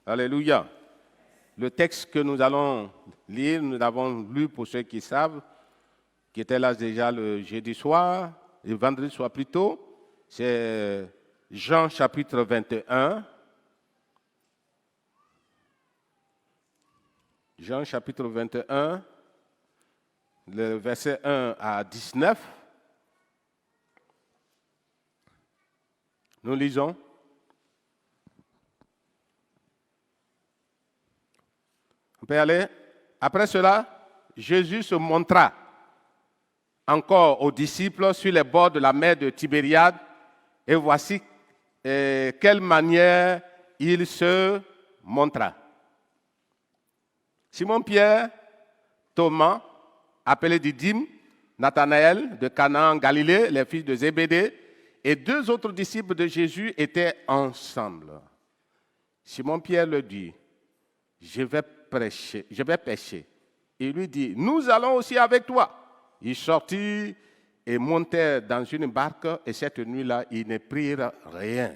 Alléluia. Le texte que nous allons lire, nous l'avons lu pour ceux qui savent, qui étaient là déjà le jeudi soir, le vendredi soir plutôt. C'est Jean chapitre 21. Jean chapitre 21, le verset 1 à 19. Nous lisons. On peut y aller. Après cela, Jésus se montra encore aux disciples sur les bords de la mer de Tibériade, et voici quelle manière il se montra. Simon-Pierre, Thomas, appelé Didyme, Nathanaël de Cana en Galilée, les fils de Zébédée, et deux autres disciples de Jésus étaient ensemble. Simon-Pierre leur dit, je vais pêcher. Il lui dit, nous allons aussi avec toi. Ils sortirent et montèrent dans une barque, et cette nuit-là, ils ne prirent rien.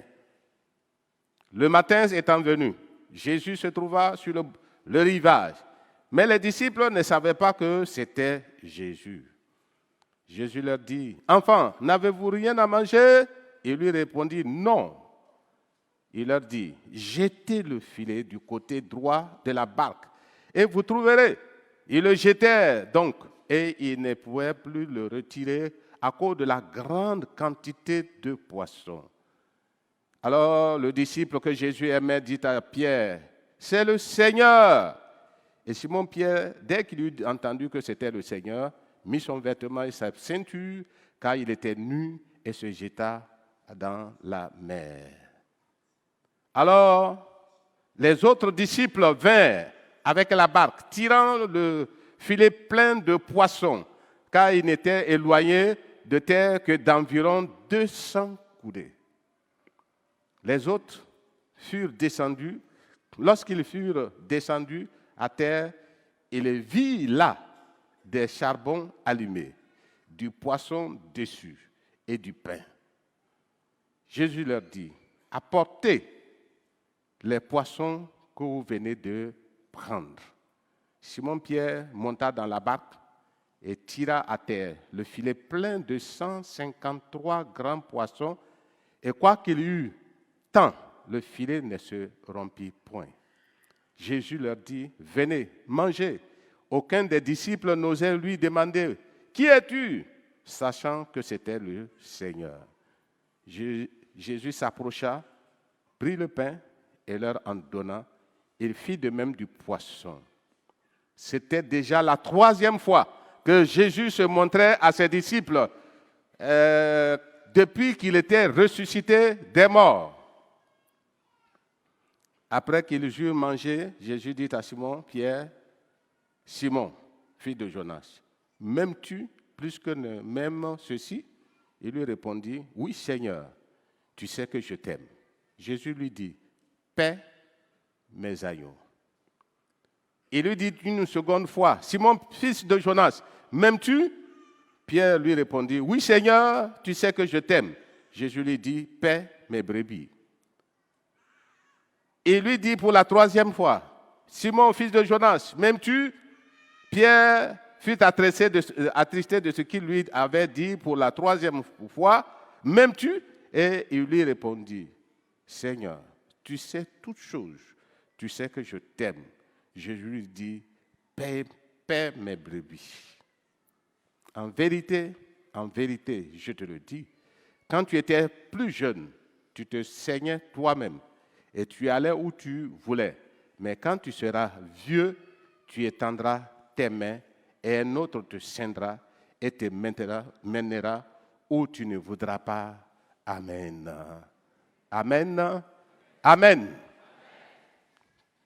Le matin étant venu, Jésus se trouva sur le rivage, mais les disciples ne savaient pas que c'était Jésus. Jésus leur dit, enfants, n'avez-vous rien à manger? Ils lui répondirent, non. Il leur dit, jetez le filet du côté droit de la barque et vous trouverez. Ils le jetèrent donc et ils ne pouvaient plus le retirer à cause de la grande quantité de poissons. Alors le disciple que Jésus aimait dit à Pierre, c'est le Seigneur. Et Simon-Pierre, dès qu'il eut entendu que c'était le Seigneur, mit son vêtement et sa ceinture, car il était nu, et se jeta dans la mer. Alors, les autres disciples vinrent avec la barque, tirant le filet plein de poissons, car ils n'étaient éloignés de terre que d'environ 200 coudées. Les autres furent descendus. Lorsqu'ils furent descendus à terre, ils virent là des charbons allumés, du poisson dessus et du pain. Jésus leur dit, apportez les poissons que vous venez de prendre. Simon-Pierre monta dans la barque et tira à terre le filet plein de 153 grands poissons, et quoiqu'il y eût tant, le filet ne se rompit point. Jésus leur dit, venez, mangez. Aucun des disciples n'osait lui demander, qui es-tu? Sachant que c'était le Seigneur. Jésus s'approcha, prit le pain, et leur en donna, il fit de même du poisson. C'était déjà la 3e fois que Jésus se montrait à ses disciples depuis qu'il était ressuscité des morts. Après qu'ils eurent mangé, Jésus dit à Simon, Pierre, Simon, fils de Jonas, m'aimes-tu plus que ne m'aime ceci? Il lui répondit, oui Seigneur, tu sais que je t'aime. Jésus lui dit, paie mes agneaux. Il lui dit une seconde fois, Simon, fils de Jonas, m'aimes-tu? Pierre lui répondit, oui Seigneur, tu sais que je t'aime. Jésus lui dit, paie mes brebis. Il lui dit pour la 3e fois, Simon, fils de Jonas, m'aimes-tu? Pierre fut attristé de ce qu'il lui avait dit pour la 3e fois, m'aimes-tu? Et il lui répondit, Seigneur, tu sais toutes choses, tu sais que je t'aime. Jésus lui dit, paie mes brebis. En vérité, je te le dis, quand tu étais plus jeune, tu te saignais toi-même et tu allais où tu voulais. Mais quand tu seras vieux, tu étendras tes mains et un autre te ceindra et te mènera où tu ne voudras pas. Amen. Amen. Amen.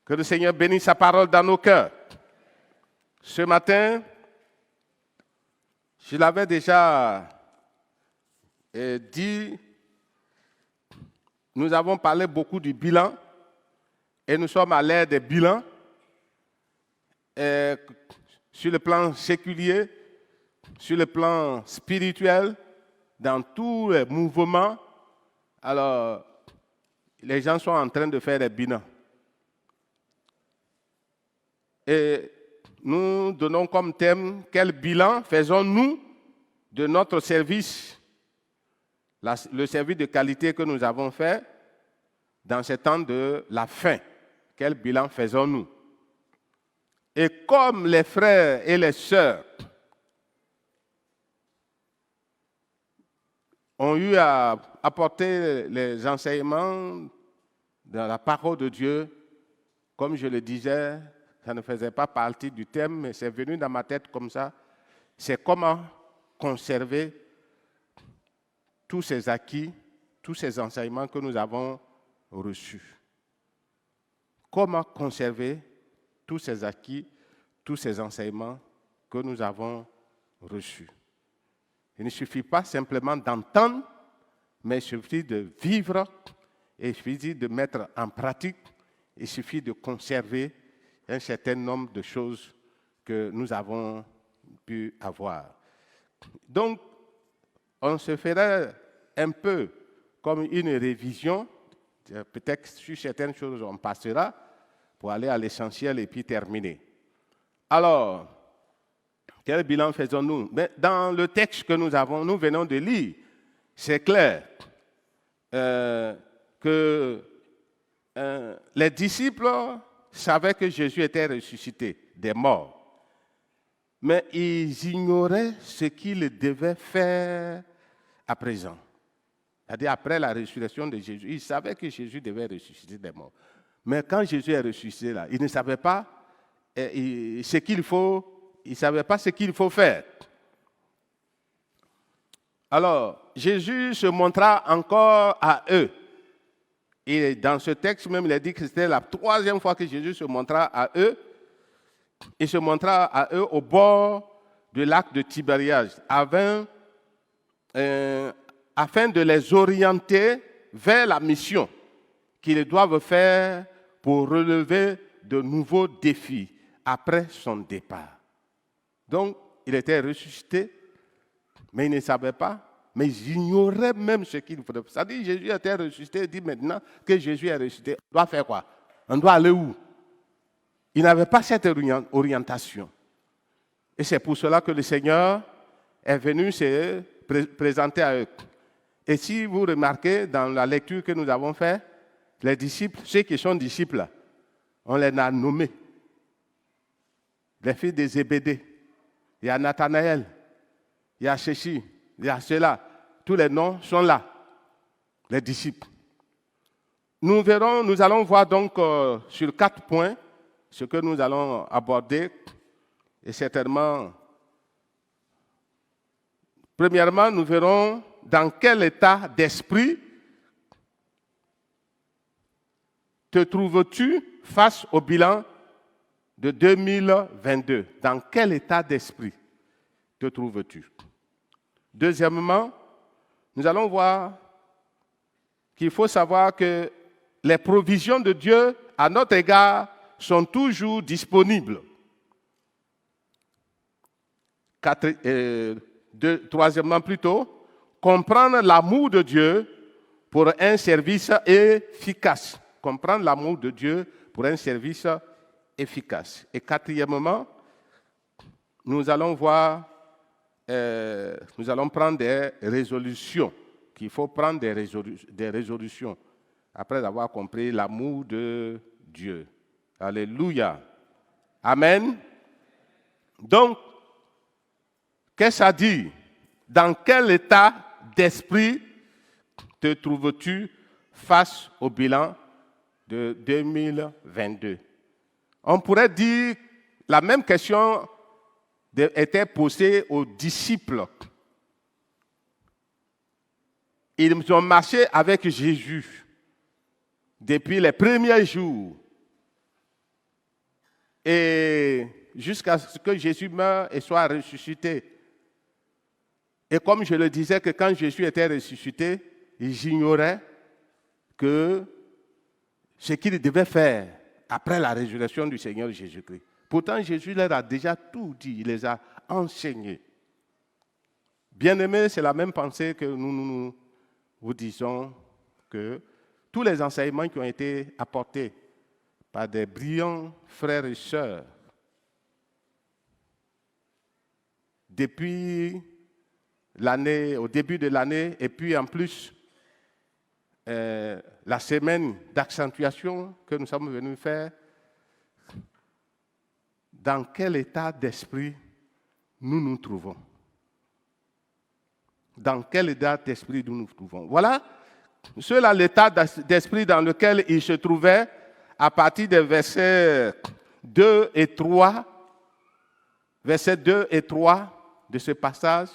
Que le Seigneur bénisse sa parole dans nos cœurs. Ce matin, je l'avais déjà dit, nous avons parlé beaucoup du bilan et nous sommes à l'ère des bilans sur le plan séculier, sur le plan spirituel, dans tous les mouvements, alors les gens sont en train de faire des bilans. Et nous donnons comme thème, quel bilan faisons-nous de notre service, le service de qualité que nous avons fait dans ce temps de la fin. Quel bilan faisons-nous? Et comme les frères et les sœurs ont eu à apporter les enseignements de la parole de Dieu, comme je le disais, ça ne faisait pas partie du thème, mais c'est venu dans ma tête comme ça. C'est comment conserver tous ces acquis, tous ces enseignements que nous avons reçus. Comment conserver tous ces acquis, tous ces enseignements que nous avons reçus. Il ne suffit pas simplement d'entendre, mais il suffit de vivre, et il suffit de mettre en pratique, il suffit de conserver un certain nombre de choses que nous avons pu avoir. Donc, on se ferait un peu comme une révision, peut-être sur certaines choses on passera pour aller à l'essentiel et puis terminer. Alors, quel bilan faisons-nous? Dans le texte que nous venons de lire, c'est clair que les disciples savaient que Jésus était ressuscité des morts, mais ils ignoraient ce qu'ils devaient faire à présent. C'est-à-dire après la résurrection de Jésus, ils savaient que Jésus devait ressusciter des morts. Mais quand Jésus est ressuscité là, ils ne savaient pas ce qu'il faut, ils ne savaient pas ce qu'il faut faire. Alors, Jésus se montra encore à eux. Et dans ce texte même, il a dit que c'était la troisième fois que Jésus se montra à eux. Il se montra à eux au bord du lac de Tibériade, afin de les orienter vers la mission qu'ils doivent faire pour relever de nouveaux défis après son départ. Donc, il était ressuscité, mais ils ne savaient pas, mais ils ignoraient même ce qu'il faisait. C'est-à-dire que Jésus était ressuscité, il dit maintenant que Jésus est ressuscité, on doit faire quoi? On doit aller où? Ils n'avaient pas cette orientation. Et c'est pour cela que le Seigneur est venu se présenter à eux. Et si vous remarquez dans la lecture que nous avons faite, les disciples, ceux qui sont disciples, on les a nommés. Les fils de Zébédée, il y a Nathanaël, il y a ceci, il y a cela. Tous les noms sont là, les disciples. Nous allons voir donc sur 4 points ce que nous allons aborder. Et certainement, premièrement, nous verrons dans quel état d'esprit te trouves-tu face au bilan de 2022? Dans quel état d'esprit te trouves-tu? Deuxièmement, nous allons voir qu'il faut savoir que les provisions de Dieu à notre égard sont toujours disponibles. Troisièmement, plutôt, comprendre l'amour de Dieu pour un service efficace. Comprendre l'amour de Dieu pour un service efficace. Et quatrièmement, nous allons prendre des résolutions, qu'il faut prendre des résolutions après avoir compris l'amour de Dieu. Alléluia. Amen. Donc, qu'est-ce que ça dit? Dans quel état d'esprit te trouves-tu face au bilan de 2022? On pourrait dire la même question était posée aux disciples. Ils ont marché avec Jésus depuis les premiers jours et jusqu'à ce que Jésus meure et soit ressuscité. Et comme je le disais, que quand Jésus était ressuscité, ils ignoraient que ce qu'ils devaient faire après la résurrection du Seigneur Jésus-Christ. Pourtant, Jésus leur a déjà tout dit, il les a enseignés. Bien-aimés, c'est la même pensée que nous vous disons que tous les enseignements qui ont été apportés par des brillants frères et sœurs depuis l'année, au début de l'année, et puis en plus, la semaine d'accentuation que nous sommes venus faire, dans quel état d'esprit nous nous trouvons? Dans quel état d'esprit nous nous trouvons? Voilà, cela l'état d'esprit dans lequel il se trouvait à partir des versets 2 et 3, versets 2 et 3 de ce passage.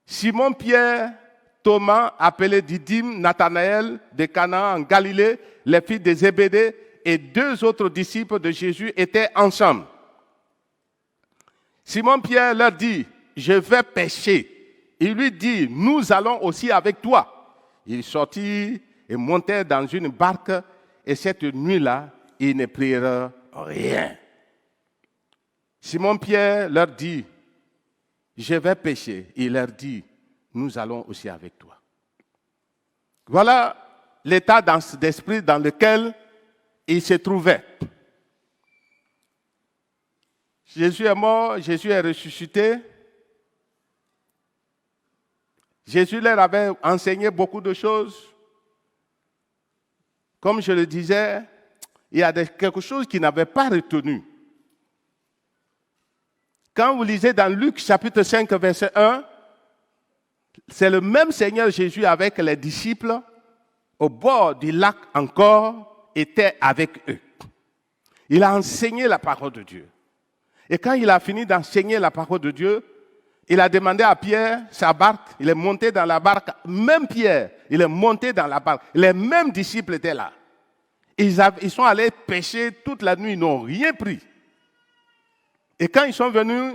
Simon-Pierre, Thomas, appelé Didyme, Nathanaël de Cana en Galilée, les fils de Zébédée et 2 autres disciples de Jésus étaient ensemble. Simon-Pierre leur dit, je vais pêcher. Il lui dit, nous allons aussi avec toi. Il sortit et montait dans une barque et cette nuit-là, ils ne prirent rien. Simon-Pierre leur dit, je vais pêcher. Il leur dit, nous allons aussi avec toi. Voilà l'état d'esprit dans lequel il se trouvait. Jésus est mort, Jésus est ressuscité. Jésus leur avait enseigné beaucoup de choses. Comme je le disais, il y a quelque chose qu'ils n'avaient pas retenu. Quand vous lisez dans Luc chapitre 5, verset 1, c'est le même Seigneur Jésus avec les disciples au bord du lac encore, était avec eux. Il a enseigné la parole de Dieu. Et quand il a fini d'enseigner la parole de Dieu, il a demandé à Pierre sa barque, il est monté dans la barque, même Pierre, il est monté dans la barque. Les mêmes disciples étaient là. Ils sont allés pêcher toute la nuit, ils n'ont rien pris. Et quand ils sont venus,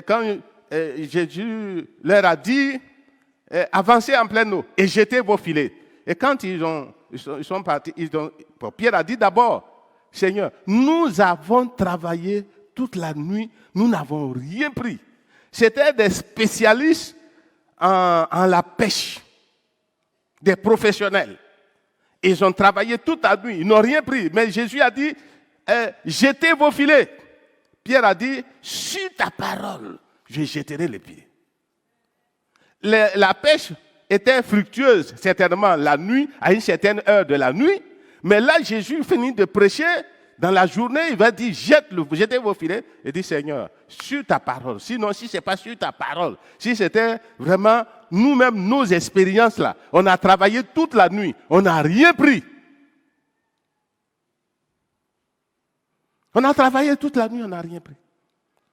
quand Jésus leur a dit, avancez en pleine eau et jetez vos filets. Et quand ils sont partis, Pierre a dit d'abord, Seigneur, nous avons travaillé toute la nuit, nous n'avons rien pris. C'était des spécialistes en la pêche, des professionnels. Ils ont travaillé toute la nuit, ils n'ont rien pris. Mais Jésus a dit, jetez vos filets. Pierre a dit, sur ta parole, je jetterai les pieds. La pêche était fructueuse, certainement, la nuit, à une certaine heure de la nuit. Mais là, Jésus finit de prêcher. Dans la journée, il va dire, jetez vos filets. Et dit, Seigneur, sur ta parole. Sinon, si ce n'est pas sur ta parole, si c'était vraiment nous-mêmes, nos expériences là, on a travaillé toute la nuit, on n'a rien pris. On a travaillé toute la nuit, on n'a rien pris.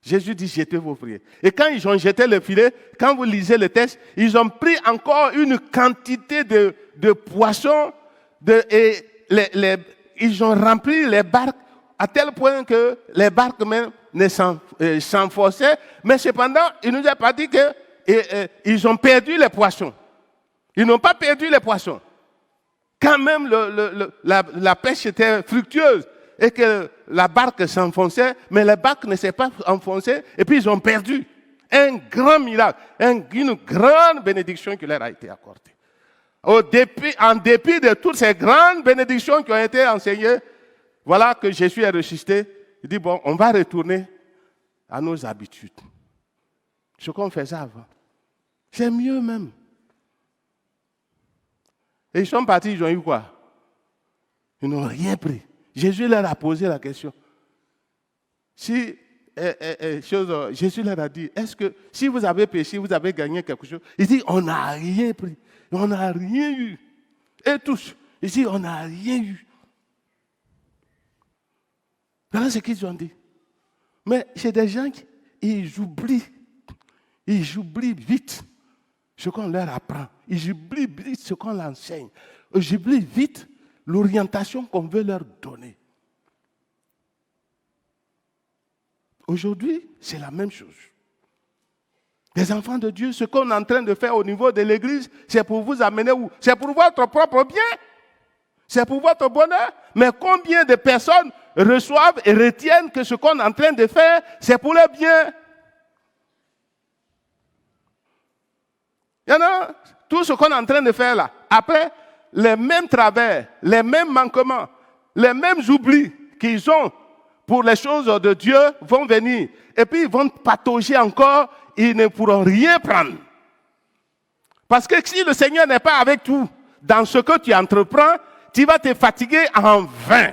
Jésus dit, jetez vos filets. Et quand ils ont jeté le filet, quand vous lisez le texte, ils ont pris encore une quantité de poissons, ils ont rempli les barques à tel point que les barques même s'enfonçaient. Mais cependant, il ne nous a pas dit qu'ils ont perdu les poissons. Ils n'ont pas perdu les poissons. Quand même, la pêche était fructueuse et que la barque s'enfonçait, mais la barque ne s'est pas enfoncée et puis ils ont perdu. Un grand miracle, une grande bénédiction qui leur a été accordée. En dépit de toutes ces grandes bénédictions qui ont été enseignées, voilà que Jésus est ressuscité. Il dit, bon, on va retourner à nos habitudes. Ce qu'on faisait avant. C'est mieux même. Et ils sont partis, ils ont eu quoi? Ils n'ont rien pris. Jésus leur a posé la question. Jésus leur a dit, est-ce que si vous avez péché, vous avez gagné quelque chose? Il dit, on n'a rien pris. On n'a rien eu. Et tous, il dit, on n'a rien eu. Voilà ce qu'ils ont dit. Mais c'est des gens qui ils oublient vite ce qu'on leur apprend. Ils oublient vite ce qu'on leur enseigne. Ils oublient vite l'orientation qu'on veut leur donner. Aujourd'hui, c'est la même chose. Les enfants de Dieu, ce qu'on est en train de faire au niveau de l'Église, c'est pour vous amener où? C'est pour votre propre bien. C'est pour votre bonheur. Mais combien de personnes reçoivent et retiennent que ce qu'on est en train de faire, c'est pour leur bien? tout ce qu'on est en train de faire là, après, les mêmes travers, les mêmes manquements, les mêmes oublis qu'ils ont pour les choses de Dieu vont venir. Et puis, ils vont patauger encore, ils ne pourront rien prendre. Parce que si le Seigneur n'est pas avec toi, dans ce que tu entreprends, tu vas te fatiguer en vain.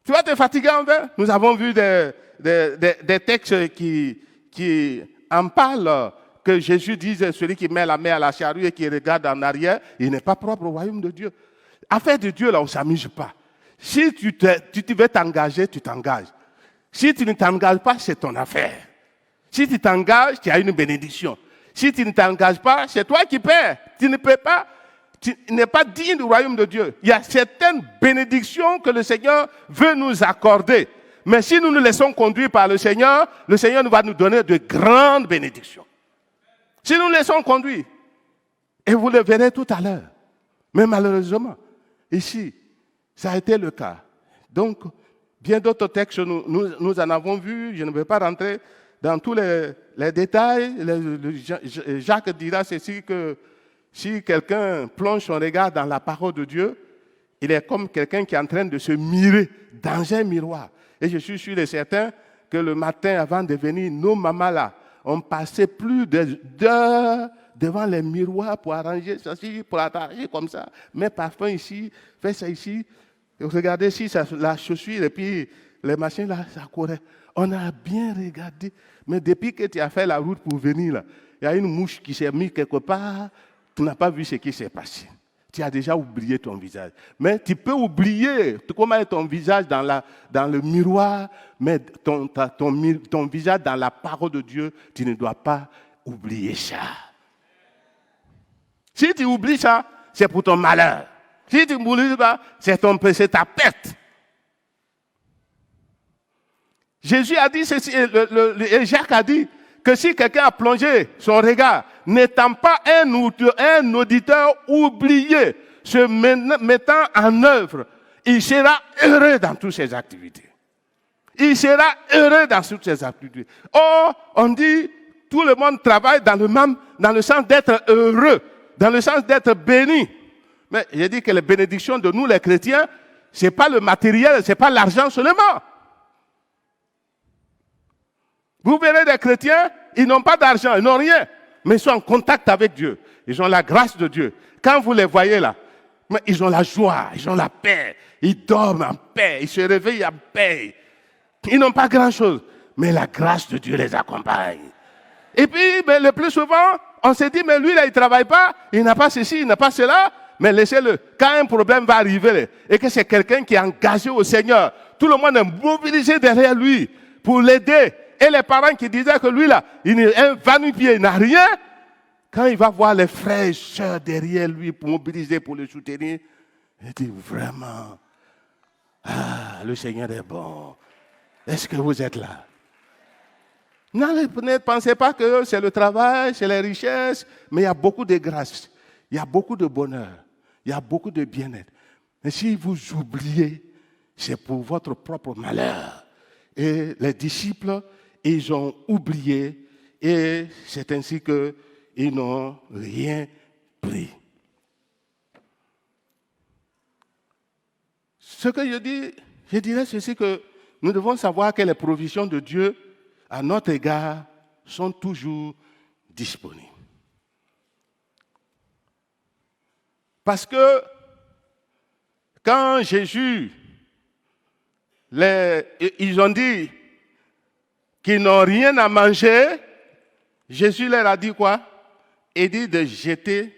Tu vas te fatiguer en vain. Nous avons vu des textes qui en parlent, que Jésus dise, celui qui met la main à la charrue et qui regarde en arrière, il n'est pas propre au royaume de Dieu. Affaire de Dieu, là, on ne s'amuse pas. Si tu veux t'engager, tu t'engages. Si tu ne t'engages pas, c'est ton affaire. Si tu t'engages, tu as une bénédiction. Si tu ne t'engages pas, c'est toi qui perds. Tu ne peux pas, tu n'es pas digne du royaume de Dieu. Il y a certaines bénédictions que le Seigneur veut nous accorder. Mais si nous nous laissons conduire par le Seigneur va nous donner de grandes bénédictions. Si nous nous laissons conduire, et vous le verrez tout à l'heure. Mais malheureusement, ici, ça a été le cas. Donc, bien d'autres textes, nous en avons vu. Je ne vais pas rentrer dans tous les détails. Jacques dira ceci, que si quelqu'un plonge son regard dans la parole de Dieu, il est comme quelqu'un qui est en train de se mirer dans un miroir. Et je suis sûr et certain que le matin, avant de venir, nos mamans là, ont passé plus d'heures devant les miroirs pour arranger ceci, pour attacher comme ça. Mets parfum ici, fais ça ici. Et regardez ici, la chaussure et puis les machines là, ça courait. On a bien regardé. Mais depuis que tu as fait la route pour venir là, il y a une mouche qui s'est mise quelque part, tu n'as pas vu ce qui s'est passé. Tu as déjà oublié ton visage. Mais tu peux oublier comment est ton visage dans le miroir, mais ton visage dans la parole de Dieu, tu ne dois pas oublier ça. Si tu oublies ça, c'est pour ton malheur. Si tu n'oublies pas, c'est ta perte. Jésus a dit ceci, et Jacques a dit que si quelqu'un a plongé son regard, n'étant pas un auditeur oublié, se mettant en œuvre, il sera heureux dans toutes ses activités. Il sera heureux dans toutes ses activités. Or, on dit, tout le monde travaille dans le sens d'être heureux, dans le sens d'être béni. Mais j'ai dit que les bénédictions de nous, les chrétiens, ce n'est pas le matériel, ce n'est pas l'argent seulement. Vous verrez des chrétiens, ils n'ont pas d'argent, ils n'ont rien, mais ils sont en contact avec Dieu. Ils ont la grâce de Dieu. Quand vous les voyez là, ils ont la joie, ils ont la paix, ils dorment en paix, ils se réveillent en paix. Ils n'ont pas grand-chose, mais la grâce de Dieu les accompagne. Et puis, le plus souvent, on se dit, mais lui là, il ne travaille pas, il n'a pas ceci, il n'a pas cela, mais laissez-le. Quand un problème va arriver, et que c'est quelqu'un qui est engagé au Seigneur, tout le monde est mobilisé derrière lui pour l'aider. Et les parents qui disaient que lui, là, il est un va-nu-pied, il n'a rien. Quand il va voir les frères et sœurs derrière lui pour mobiliser, pour le soutenir, il dit vraiment, le Seigneur est bon. Est-ce que vous êtes là? Ne pensez pas que c'est le travail, c'est les richesses, mais il y a beaucoup de grâce, il y a beaucoup de bonheur, il y a beaucoup de bien-être. Mais si vous oubliez, c'est pour votre propre malheur. Et les disciples, ils ont oublié et c'est ainsi qu'ils n'ont rien pris. Ce que je dirais ceci, que nous devons savoir que les provisions de Dieu à notre égard sont toujours disponibles. Parce que quand Jésus, ils ont dit qu'ils n'ont rien à manger, Jésus leur a dit quoi? Il dit de jeter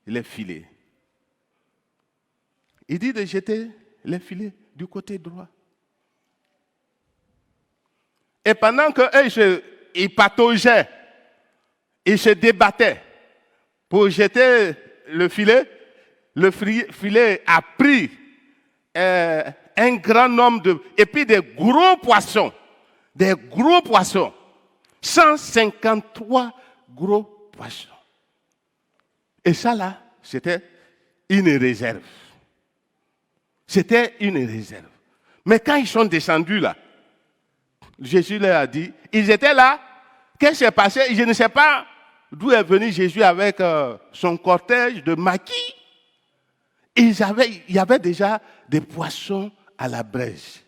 les filets. Il dit de jeter les filets du côté droit. Et pendant qu'eux, ils pataugeaient, ils se débattaient pour jeter le filet a pris un grand nombre et puis des gros poissons. 153 gros poissons. Et ça là, c'était une réserve. C'était une réserve. Mais quand ils sont descendus là, Jésus leur a dit, ils étaient là, qu'est-ce qui s'est passé? Je ne sais pas d'où est venu Jésus avec son cortège de maquis. Et il y avait déjà des poissons à la braise.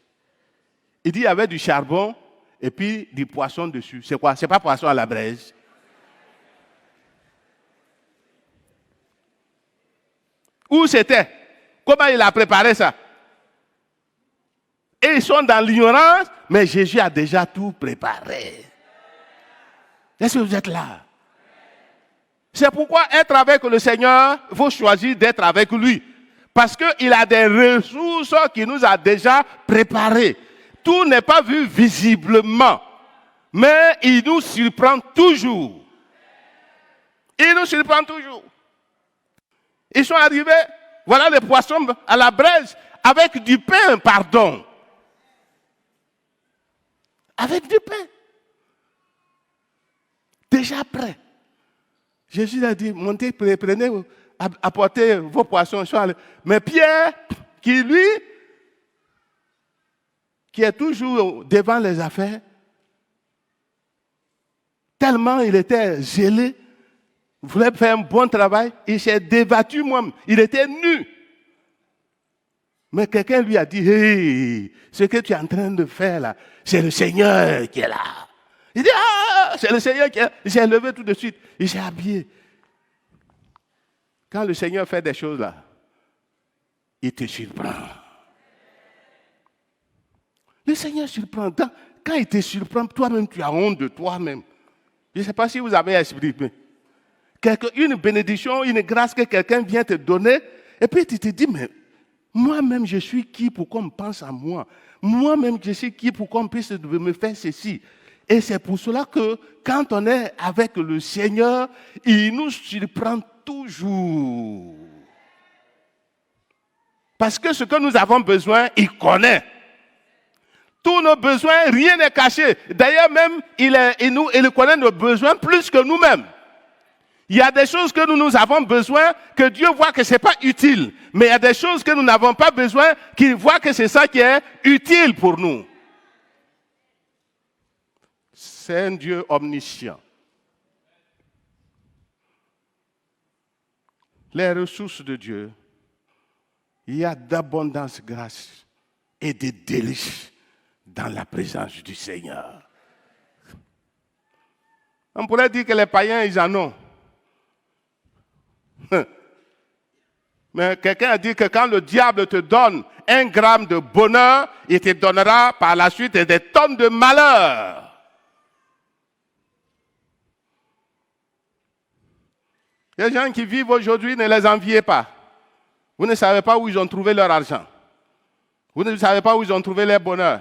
Il dit il y avait du charbon et puis du poisson dessus. C'est quoi? C'est pas poisson à la braise. Où c'était? Comment il a préparé ça? Et ils sont dans l'ignorance, mais Jésus a déjà tout préparé. Est-ce que vous êtes là? C'est pourquoi être avec le Seigneur, il faut choisir d'être avec lui. Parce qu'il a des ressources qu'il nous a déjà préparées. Tout n'est pas vu visiblement, mais il nous surprend toujours. Il nous surprend toujours. Ils sont arrivés, voilà les poissons à la braise, avec du pain, pardon. Avec du pain. Déjà prêt. Jésus a dit, montez, prenez, apportez vos poissons. Mais Pierre, qui est toujours devant les affaires, tellement il était zélé, voulait faire un bon travail, il s'est débattu moi-même. Il était nu. Mais quelqu'un lui a dit, hey, ce que tu es en train de faire là, c'est le Seigneur qui est là. Il dit, ah, c'est le Seigneur qui est là. Il s'est levé tout de suite, il s'est habillé. Quand le Seigneur fait des choses là, il te surprend. Le Seigneur surprend. Quand il te surprend, toi-même, tu as honte de toi-même. Je ne sais pas si vous avez exprimé. Une bénédiction, une grâce que quelqu'un vient te donner, et puis tu te dis, mais moi-même, je suis qui pour qu'on pense à moi? Moi-même, je suis qui pour qu'on puisse me faire ceci? Et c'est pour cela que quand on est avec le Seigneur, il nous surprend toujours. Parce que ce que nous avons besoin, il connaît. Tous nos besoins, rien n'est caché. D'ailleurs, même, il connaît nos besoins plus que nous-mêmes. Il y a des choses que nous avons besoin, que Dieu voit que ce n'est pas utile. Mais il y a des choses que nous n'avons pas besoin, qu'il voit que c'est ça qui est utile pour nous. C'est un Dieu omniscient. Les ressources de Dieu, il y a d'abondance grâce et de délices dans la présence du Seigneur. On pourrait dire que les païens, ils en ont. Mais quelqu'un a dit que quand le diable te donne 1 gramme de bonheur, il te donnera par la suite des tonnes de malheur. Les gens qui vivent aujourd'hui, ne les enviez pas. Vous ne savez pas où ils ont trouvé leur argent. Vous ne savez pas où ils ont trouvé leur bonheur.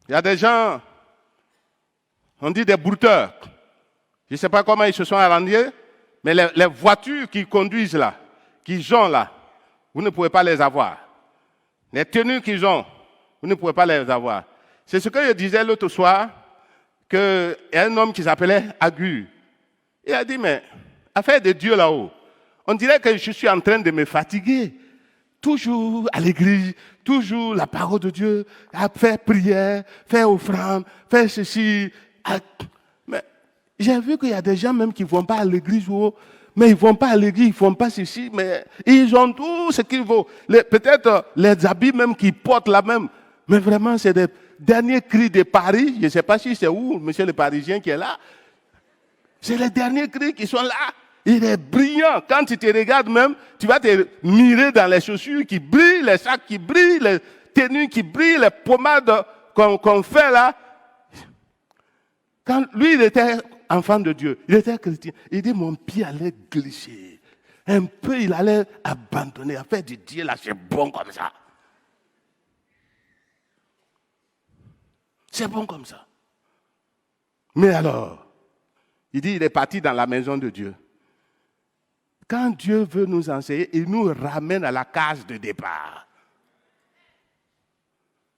Il y a des gens, on dit des brouteurs. Je ne sais pas comment ils se sont arrangés, mais les voitures qu'ils conduisent là, qu'ils ont là, vous ne pouvez pas les avoir. Les tenues qu'ils ont, vous ne pouvez pas les avoir. C'est ce que je disais l'autre soir, qu'il y a un homme qui s'appelait Agur. Il a dit, mais affaire de Dieu là-haut, on dirait que je suis en train de me fatiguer. Toujours à l'église, toujours la parole de Dieu, à faire prière, faire offrande, faire ceci. Mais j'ai vu qu'il y a des gens même qui ne vont pas à l'église, mais ils ne vont pas à l'église, ils ne font pas ceci, mais ils ont tout ce qu'il faut. Peut-être les habits même qu'ils portent là même. Mais vraiment, c'est des derniers cris de Paris. Je ne sais pas si c'est où, monsieur le Parisien qui est là. C'est les derniers cris qui sont là. Il est brillant. Quand tu te regardes même, tu vas te mirer dans les chaussures qui brillent, les sacs qui brillent, les tenues qui brillent, les pommades qu'on fait là. Quand lui, il était enfant de Dieu, il était chrétien, il dit, mon pied allait glisser. Un peu, il allait abandonner. À faire du Dieu là, c'est bon comme ça. C'est bon comme ça. Mais alors, il dit, il est parti dans la maison de Dieu. Quand Dieu veut nous enseigner, il nous ramène à la case de départ.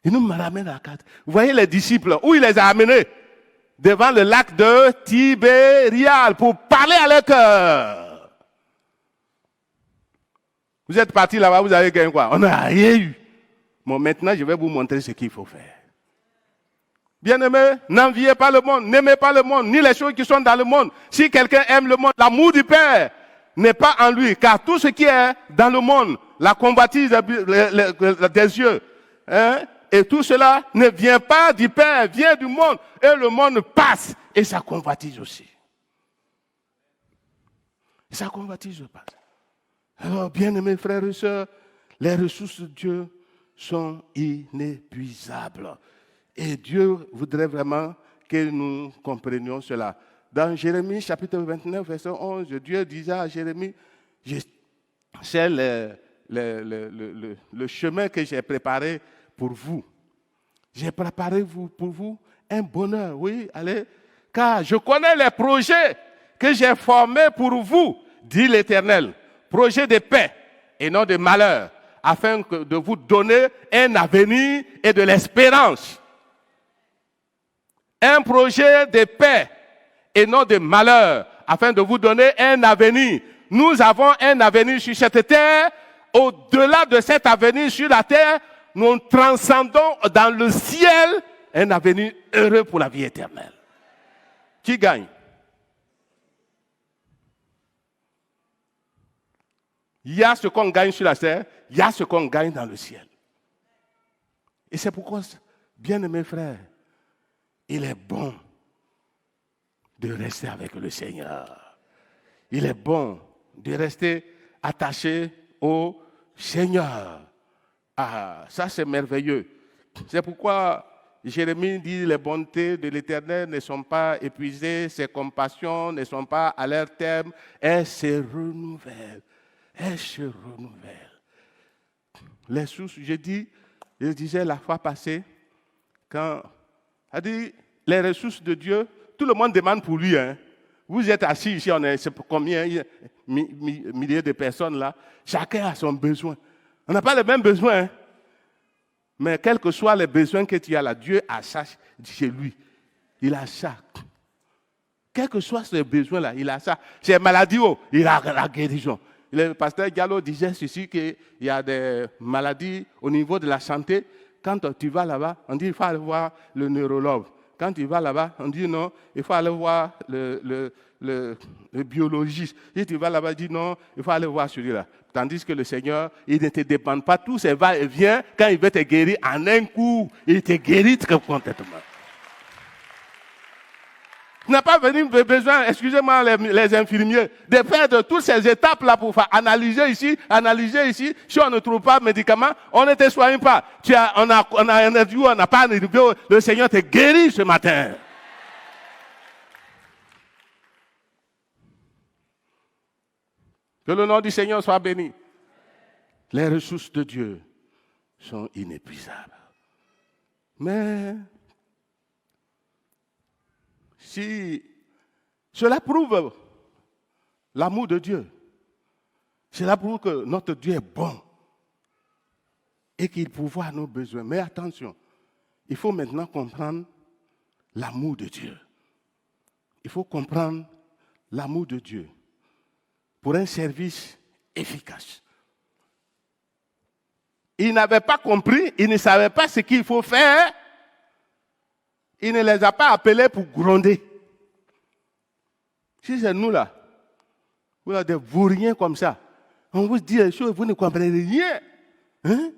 Il nous ramène à la case. Vous voyez les disciples, où il les a amenés? Devant le lac de Tibériade pour parler à leur cœur. Vous êtes partis là-bas, vous avez gagné quoi? On n'a rien eu. Bon, maintenant, je vais vous montrer ce qu'il faut faire. Bien-aimés, n'enviez pas le monde, n'aimez pas le monde, ni les choses qui sont dans le monde. Si quelqu'un aime le monde, l'amour du Père n'est pas en lui, car tout ce qui est dans le monde, la convoitise des yeux, et tout cela ne vient pas du Père, vient du monde, et le monde passe, et sa convoitise aussi. Et sa convoitise passe. Alors, bien-aimés frères et sœurs, les ressources de Dieu sont inépuisables. Et Dieu voudrait vraiment que nous comprenions cela. Dans Jérémie chapitre 29, verset 11, Dieu disait à Jérémie, c'est le chemin que j'ai préparé pour vous. J'ai préparé pour vous un bonheur, oui, allez, car je connais les projets que j'ai formés pour vous, dit l'Éternel, projets de paix et non de malheur, afin de vous donner un avenir et de l'espérance. Un projet de paix et non de malheur, afin de vous donner un avenir. Nous avons un avenir sur cette terre. Au-delà de cet avenir sur la terre, nous transcendons dans le ciel un avenir heureux pour la vie éternelle. Qui gagne? Il y a ce qu'on gagne sur la terre, il y a ce qu'on gagne dans le ciel. Et c'est pourquoi, bien-aimés frères, il est bon de rester avec le Seigneur. Il est bon de rester attaché au Seigneur. Ah, ça c'est merveilleux. C'est pourquoi Jérémie dit les bontés de l'Éternel ne sont pas épuisées, ses compassions ne sont pas à leur terme, elles se renouvellent. Elles se renouvellent. Les sources, je disais la fois passée, quand a dit les ressources de Dieu, tout le monde demande pour lui. Hein. Vous êtes assis ici, on est combien, milliers de personnes là. Chacun a son besoin. On n'a pas les mêmes besoins. Hein. Mais quels que soient les besoins que tu as là, Dieu a ça chez lui. Il a ça. Quels que soient ces besoins-là, il a ça. Ces maladies, il a la guérison. Le pasteur Diallo disait ceci, qu'il y a des maladies au niveau de la santé. Quand tu vas là-bas, on dit qu'il faut aller voir le neurologue. Quand tu vas là-bas, on dit non, il faut aller voir le biologiste. Si tu vas là-bas, on dit non, il faut aller voir celui-là. Tandis que le Seigneur, il ne te dépend pas tous ses va-et-vient. Quand il veut te guérir en un coup, il te guérit très complètement. Tu n'as pas besoin, excusez-moi les infirmiers, de faire de toutes ces étapes-là pour faire analyser ici. Si on ne trouve pas de médicaments, on ne te soigne pas. On a un interview, on n'a pas un interview, le Seigneur te guérit ce matin. Que le nom du Seigneur soit béni. Les ressources de Dieu sont inépuisables. Mais si cela prouve l'amour de Dieu, cela prouve que notre Dieu est bon et qu'il pourvoit nos besoins. Mais attention, il faut maintenant comprendre l'amour de Dieu. Il faut comprendre l'amour de Dieu pour un service efficace. Il n'avait pas compris, il ne savait pas ce qu'il faut faire. Il ne les a pas appelés pour gronder. Si c'est nous là, vous avez des vauriens comme ça, on vous dit les choses, vous ne comprenez rien. Hein?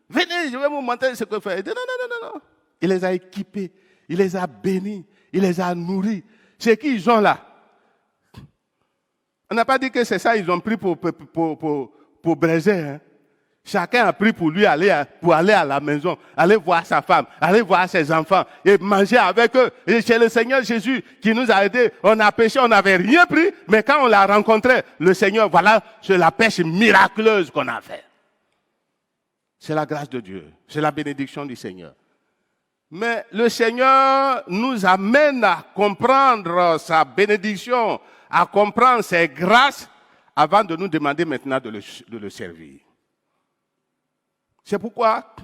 Venez, je vais vous montrer ce que faire. Non. Il les a équipés, il les a bénis, il les a nourris. C'est qui ils ont là? On n'a pas dit que c'est ça ils ont pris pour braiser. Hein? Chacun a pris pour lui aller à la maison, aller voir sa femme, aller voir ses enfants et manger avec eux. Et c'est le Seigneur Jésus qui nous a aidés. On a péché, on n'avait rien pris, mais quand on l'a rencontré, le Seigneur, voilà, c'est la pêche miraculeuse qu'on a fait. C'est la grâce de Dieu, c'est la bénédiction du Seigneur. Mais le Seigneur nous amène à comprendre sa bénédiction, à comprendre ses grâces, avant de nous demander maintenant de le servir. C'est pourquoi,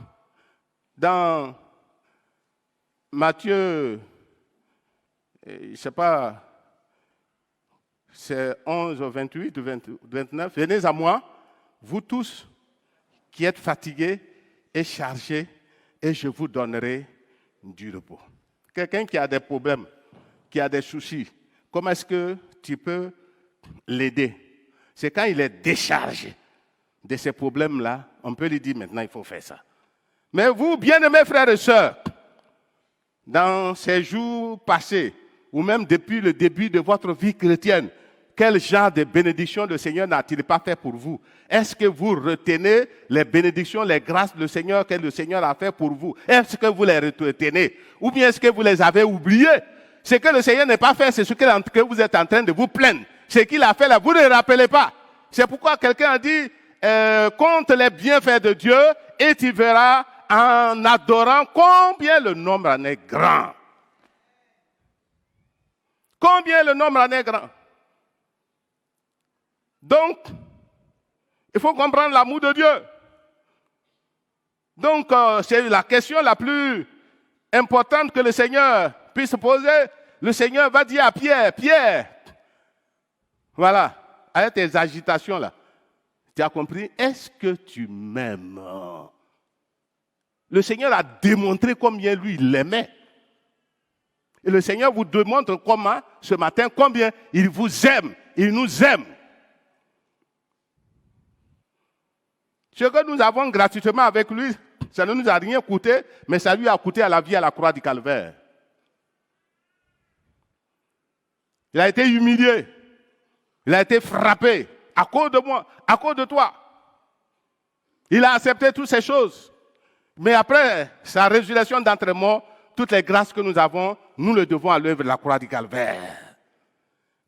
dans Matthieu, je ne sais pas, c'est 11, 28, 29, venez à moi, vous tous qui êtes fatigués et chargés, et je vous donnerai du repos. Quelqu'un qui a des problèmes, qui a des soucis, comment est-ce que tu peux l'aider? C'est quand il est déchargé de ces problèmes-là, on peut lui dire maintenant il faut faire ça. Mais vous, bien-aimés frères et sœurs, dans ces jours passés, ou même depuis le début de votre vie chrétienne, quel genre de bénédiction le Seigneur n'a-t-il pas fait pour vous? Est-ce que vous retenez les bénédictions, les grâces du Seigneur que le Seigneur a fait pour vous? Est-ce que vous les retenez? Ou bien est-ce que vous les avez oubliés? Ce que le Seigneur n'a pas fait, c'est ce que vous êtes en train de vous plaindre. Ce qu'il a fait là, vous ne le rappelez pas. C'est pourquoi quelqu'un a dit, compte les bienfaits de Dieu et tu verras en adorant combien le nombre en est grand. Combien le nombre en est grand. Donc, il faut comprendre l'amour de Dieu. Donc, c'est la question la plus importante que le Seigneur puisse poser. Le Seigneur va dire à Pierre, Pierre, voilà, avec tes agitations là, tu as compris, est-ce que tu m'aimes? Le Seigneur a démontré combien lui il l'aimait. Et le Seigneur vous démontre comment, ce matin, combien il vous aime, il nous aime. Ce que nous avons gratuitement avec lui, ça ne nous a rien coûté, mais ça lui a coûté à la vie à la croix du Calvaire. Il a été humilié. Il a été frappé à cause de moi, à cause de toi. Il a accepté toutes ces choses. Mais après sa résurrection d'entre morts, toutes les grâces que nous avons, nous le devons à l'œuvre de la croix du Calvaire.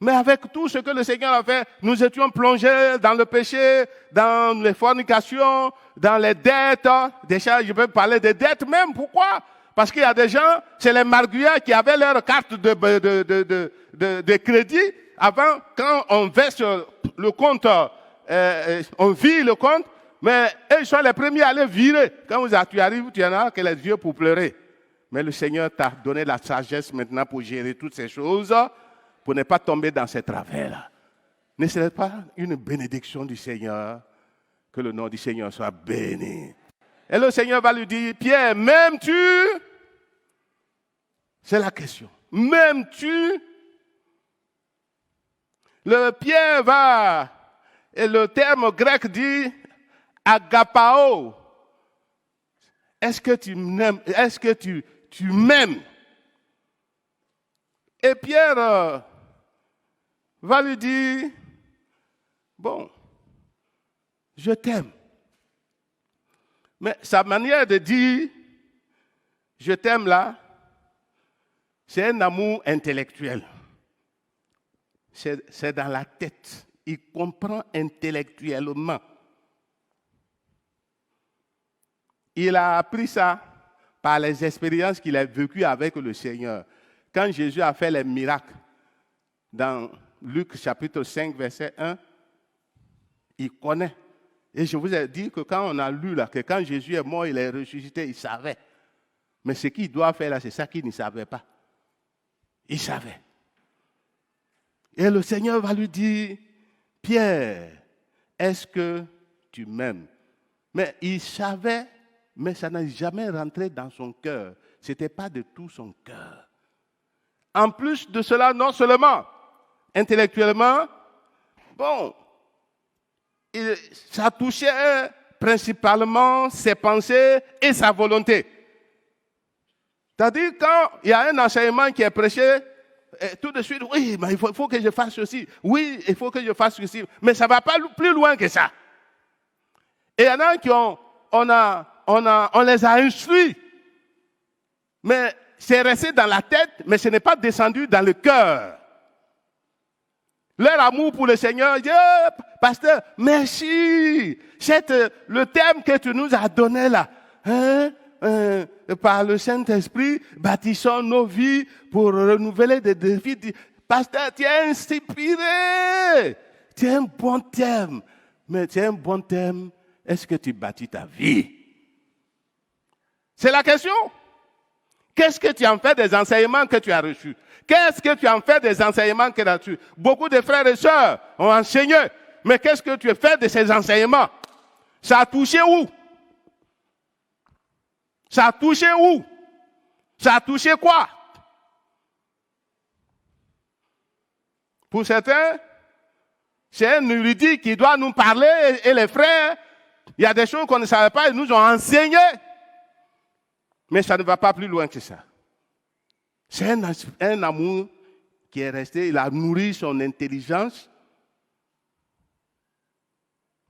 Mais avec tout ce que le Seigneur a fait, nous étions plongés dans le péché, dans les fornications, dans les dettes. Déjà, je peux parler des dettes même. Pourquoi? Parce qu'il y a des gens, c'est les marguillards qui avaient leur carte de crédit. Avant, quand on verse le compte, on vire le compte, mais eux, ils sont les premiers à aller virer. Quand tu arrives, tu en as que les yeux pour pleurer. Mais le Seigneur t'a donné la sagesse maintenant pour gérer toutes ces choses, pour ne pas tomber dans ces travers-là. Ne serait pas une bénédiction du Seigneur, que le nom du Seigneur soit béni. Et le Seigneur va lui dire, Pierre, m'aimes-tu? C'est la question. M'aimes-tu? Le Pierre va, et le terme grec dit agapao. Est-ce que tu m'aimes? Est-ce que tu m'aimes? Et Pierre va lui dire, bon, je t'aime. Mais sa manière de dire, je t'aime là, c'est un amour intellectuel. C'est dans la tête. Il comprend intellectuellement. Il a appris ça par les expériences qu'il a vécues avec le Seigneur. Quand Jésus a fait les miracles, dans Luc chapitre 5, verset 1, il connaît. Et je vous ai dit que quand on a lu là, que quand Jésus est mort, il est ressuscité, il savait. Mais ce qu'il doit faire là, c'est ça qu'il ne savait pas. Il savait. Et le Seigneur va lui dire, Pierre, est-ce que tu m'aimes? Mais il savait, mais ça n'a jamais rentré dans son cœur. Ce n'était pas de tout son cœur. En plus de cela, non seulement intellectuellement, bon, ça touchait principalement ses pensées et sa volonté. C'est-à-dire, quand il y a un enseignement qui est prêché, tout de suite, oui, mais il faut que je fasse ceci. Oui, il faut que je fasse ceci. Mais ça ne va pas plus loin que ça. Et il y en a qui on les a instruits. Mais c'est resté dans la tête, mais ce n'est pas descendu dans le cœur. Leur amour pour le Seigneur, pasteur, merci. Le thème que tu nous as donné là, par le Saint-Esprit, bâtissons nos vies pour renouveler des défis. Pasteur, tu es inspiré. Tu as un bon thème. Mais tu as un bon thème. Est-ce que tu bâtis ta vie? C'est la question. Qu'est-ce que tu en fais des enseignements que tu as reçus? Qu'est-ce que tu en fais des enseignements que tu as reçus? Beaucoup de frères et sœurs ont enseigné. Mais qu'est-ce que tu as fait de ces enseignements? Ça a touché où? Ça a touché où? Ça a touché quoi? Pour certains, c'est un érudit qui doit nous parler et les frères, il y a des choses qu'on ne savait pas, ils nous ont enseigné. Mais ça ne va pas plus loin que ça. C'est un amour qui est resté, il a nourri son intelligence,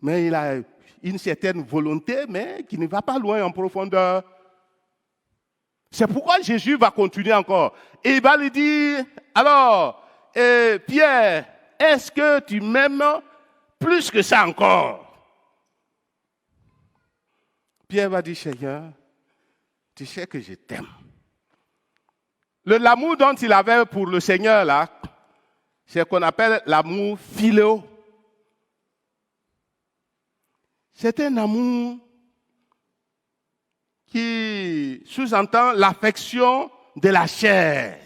mais il a une certaine volonté, mais qui ne va pas loin en profondeur. C'est pourquoi Jésus va continuer encore. Et il va lui dire, alors, Pierre, est-ce que tu m'aimes plus que ça encore? Pierre va dire, Seigneur, tu sais que je t'aime. L'amour dont il avait pour le Seigneur, là, c'est ce qu'on appelle l'amour philéo. C'est un amour qui sous-entend l'affection de la chair.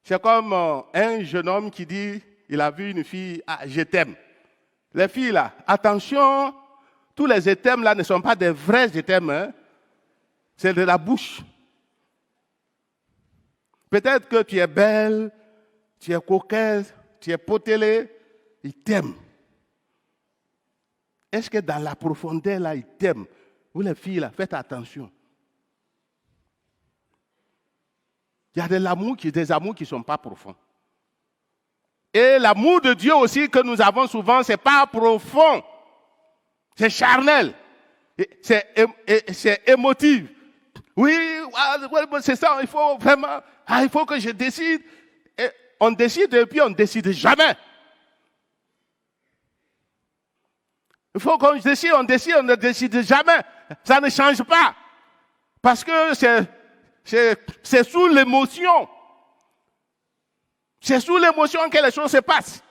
C'est comme un jeune homme qui dit, il a vu une fille, ah, je t'aime. Les filles là, attention, tous les je t'aime là ne sont pas des vrais je t'aime, hein? C'est de la bouche. Peut-être que tu es belle, tu es coquette, tu es potelée, il t'aime. Est-ce que dans la profondeur là, il t'aime? Vous les filles là, faites attention. Il y a des amours qui ne sont pas profonds. Et l'amour de Dieu aussi que nous avons souvent, ce n'est pas profond. C'est charnel. C'est émotif. Oui, c'est ça, il faut vraiment, il faut que je décide. Et on décide et puis on ne décide jamais. Il faut qu'on décide, on ne décide jamais. Ça ne change pas. Parce que c'est sous l'émotion. C'est sous l'émotion que les choses se passent.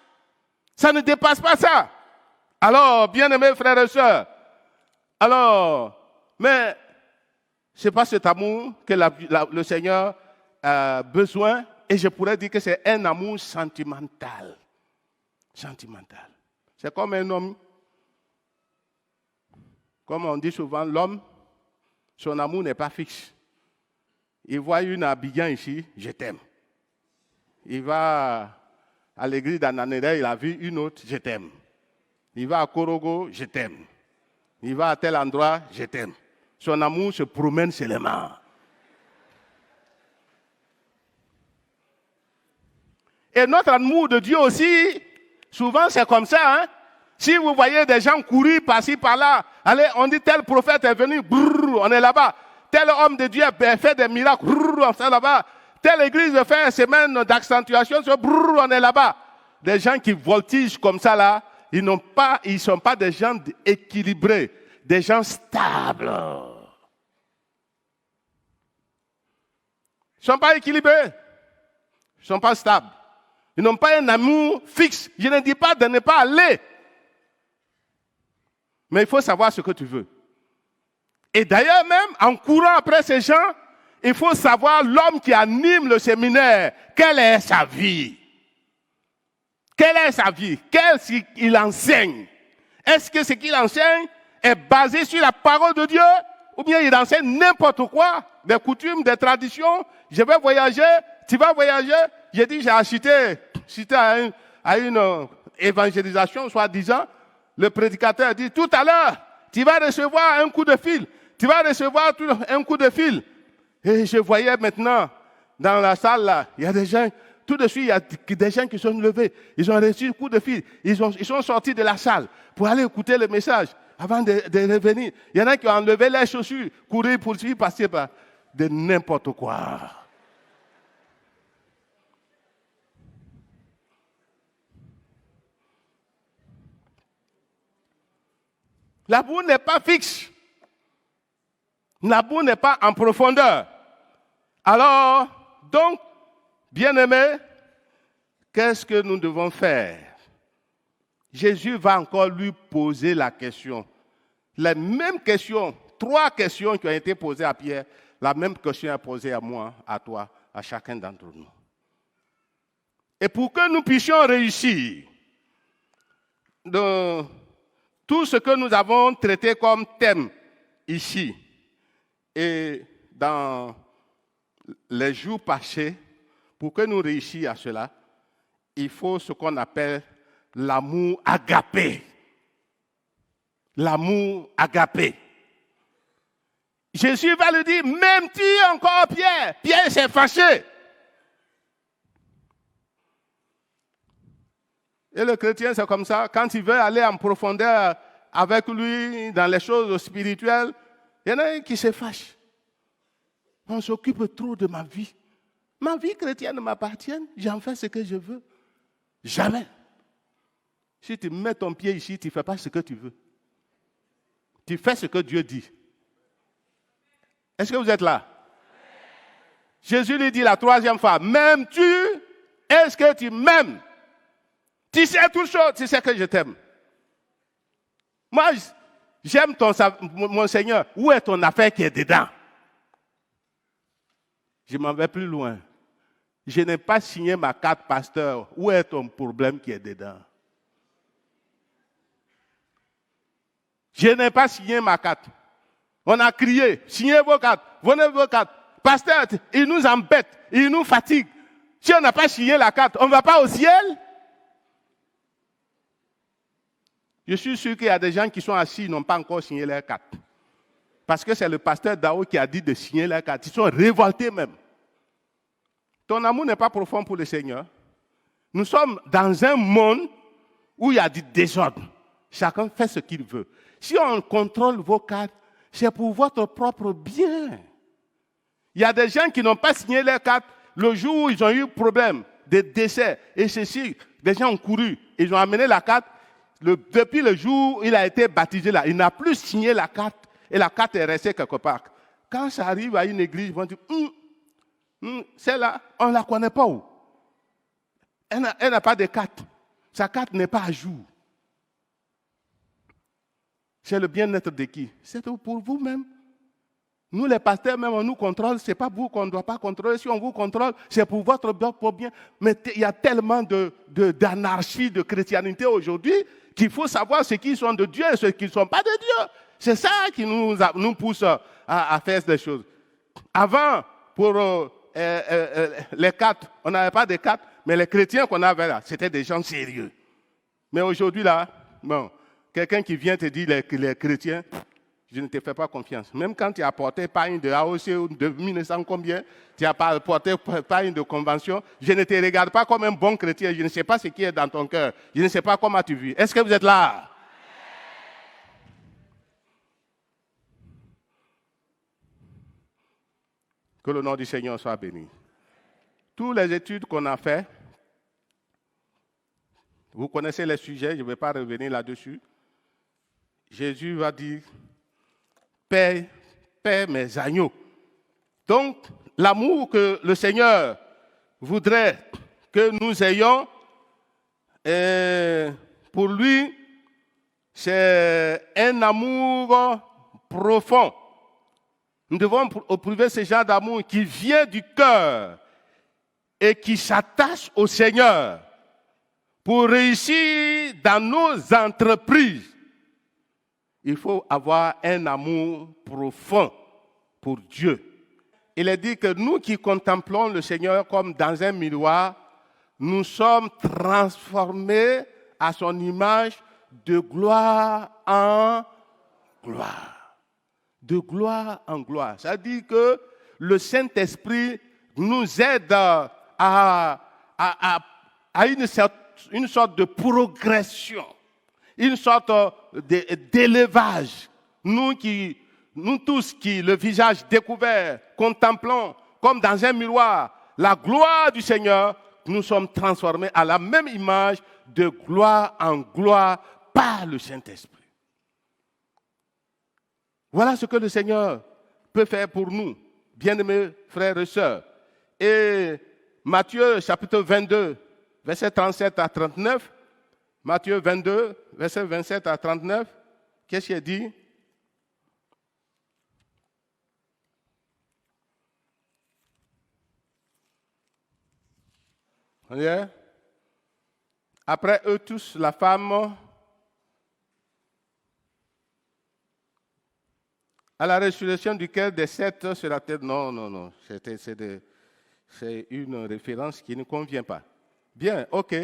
Ça ne dépasse pas ça. Alors, bien-aimés frères et sœurs, mais ce n'est pas cet amour que le Seigneur a besoin, et je pourrais dire que c'est un amour sentimental. Sentimental. C'est comme un homme, comme on dit souvent, l'homme, son amour n'est pas fixe. Il voit une à Abidjan ici, je t'aime. Il va à l'église d'Ananéré, il a vu une autre, je t'aime. Il va à Korogo, je t'aime. Il va à tel endroit, je t'aime. Son amour se promène seulement. Et notre amour de Dieu aussi, souvent c'est comme ça. Hein? Si vous voyez des gens courir par-ci, par-là, allez, on dit tel prophète est venu, brrr, on est là-bas. Tel homme de Dieu a fait des miracles, brrr, on est là-bas. Telle église fait une semaine d'accentuation, brrr, on est là-bas. Des gens qui voltigent comme ça là, ils ne sont pas des gens équilibrés, des gens stables. Ils ne sont pas équilibrés, ils ne sont pas stables. Ils n'ont pas un amour fixe. Je ne dis pas de ne pas aller. Mais il faut savoir ce que tu veux. Et d'ailleurs même, en courant après ces gens, il faut savoir l'homme qui anime le séminaire, quelle est sa vie? Quelle est sa vie? Qu'est-ce qu'il enseigne? Est-ce que ce qu'il enseigne est basé sur la parole de Dieu? Ou bien il enseigne n'importe quoi? Des coutumes, des traditions? Je vais voyager, tu vas voyager? J'ai dit, j'ai assisté à une évangélisation, soi-disant. Le prédicateur dit, tout à l'heure, tu vas recevoir un coup de fil. Tu vas recevoir un coup de fil. Et je voyais maintenant, dans la salle là, il y a des gens, tout de suite, il y a des gens qui sont levés. Ils ont reçu un coup de fil. Ils sont sortis de la salle pour aller écouter le message avant de revenir. Il y en a qui ont enlevé les chaussures, courir pour suivre, passer par de n'importe quoi. L'amour n'est pas fixe. L'amour n'est pas en profondeur. Alors, donc, bien-aimés, qu'est-ce que nous devons faire? Jésus va encore lui poser la question. La même question, 3 questions qui ont été posées à Pierre, la même question est posée à moi, à toi, à chacun d'entre nous. Et pour que nous puissions réussir dans tout ce que nous avons traité comme thème ici et dans les jours passés, pour que nous réussissions à cela, il faut ce qu'on appelle l'amour agapé. L'amour agapé. Jésus va lui dire, m'aimes-tu encore, Pierre? Pierre s'est fâché. Et le chrétien, c'est comme ça. Quand il veut aller en profondeur avec lui dans les choses spirituelles, il y en a un qui se fâche. On s'occupe trop de ma vie. Ma vie chrétienne m'appartient. J'en fais ce que je veux. Jamais. Si tu mets ton pied ici, tu ne fais pas ce que tu veux. Tu fais ce que Dieu dit. Est-ce que vous êtes là? Jésus lui dit la troisième fois, m'aimes-tu? Est-ce que tu m'aimes? Tu sais toutes choses, tu sais que je t'aime. Moi, j'aime mon Seigneur. Où est ton affaire qui est dedans? Je m'en vais plus loin. Je n'ai pas signé ma carte pasteur. Où est ton problème qui est dedans? Je n'ai pas signé ma carte. On a crié, signez vos cartes, venez vos cartes. Pasteur, il nous embête, il nous fatigue. Si on n'a pas signé la carte, on ne va pas au ciel? Je suis sûr qu'il y a des gens qui sont assis, ils n'ont pas encore signé leur carte. Parce que c'est le pasteur Dao qui a dit de signer leur carte. Ils sont révoltés même. Ton amour n'est pas profond pour le Seigneur. Nous sommes dans un monde où il y a du désordre. Chacun fait ce qu'il veut. Si on contrôle vos cartes, c'est pour votre propre bien. Il y a des gens qui n'ont pas signé leur carte le jour où ils ont eu problème de décès. Et ceci, des gens ont couru. Ils ont amené la carte. Depuis le jour où il a été baptisé là, il n'a plus signé la carte. Et la carte est restée quelque part. Quand ça arrive à une église, ils vont dire, celle-là, on ne la connaît pas où. Elle n'a pas de carte. Sa carte n'est pas à jour. C'est le bien-être de qui? C'est pour vous-même. Nous, les pasteurs, même, on nous contrôle. Ce n'est pas vous qu'on ne doit pas contrôler. Si on vous contrôle, c'est pour votre bien. Mais il y a tellement d'anarchie, de chrétienté aujourd'hui qu'il faut savoir ceux qui sont de Dieu et ceux qui ne sont pas de Dieu. C'est ça qui nous pousse à faire des choses. Avant, pour les cartes, on n'avait pas de cartes, mais les chrétiens qu'on avait là, c'était des gens sérieux. Mais aujourd'hui, là, bon, quelqu'un qui vient te dire les chrétiens, je ne te fais pas confiance. Même quand tu as apporté pas une de AOC ou de 1900 combien, tu n'as pas apporté pas une de convention, je ne te regarde pas comme un bon chrétien. Je ne sais pas ce qui est dans ton cœur. Je ne sais pas comment tu vis. Est-ce que vous êtes là? Que le nom du Seigneur soit béni. Toutes les études qu'on a faites, vous connaissez les sujets, je ne vais pas revenir là-dessus. Jésus va dire, paix mes agneaux. Donc, l'amour que le Seigneur voudrait que nous ayons, pour lui, c'est un amour profond. Nous devons éprouver ce genre d'amour qui vient du cœur et qui s'attache au Seigneur pour réussir dans nos entreprises. Il faut avoir un amour profond pour Dieu. Il est dit que nous qui contemplons le Seigneur comme dans un miroir, nous sommes transformés à son image de gloire en gloire. De gloire en gloire. Ça dit que le Saint-Esprit nous aide à une sorte de progression, une sorte d'élevage. Nous tous qui, le visage découvert, contemplons comme dans un miroir la gloire du Seigneur, nous sommes transformés à la même image de gloire en gloire par le Saint-Esprit. Voilà ce que le Seigneur peut faire pour nous, bien-aimés frères et sœurs. Et Matthieu chapitre 22, versets 37 à 39, Matthieu 22, versets 27 à 39, qu'est-ce qu'il dit? Après eux tous, la femme, à la résurrection duquel des sept sur la tête. Non. C'est une référence qui ne convient pas. Bien, ok.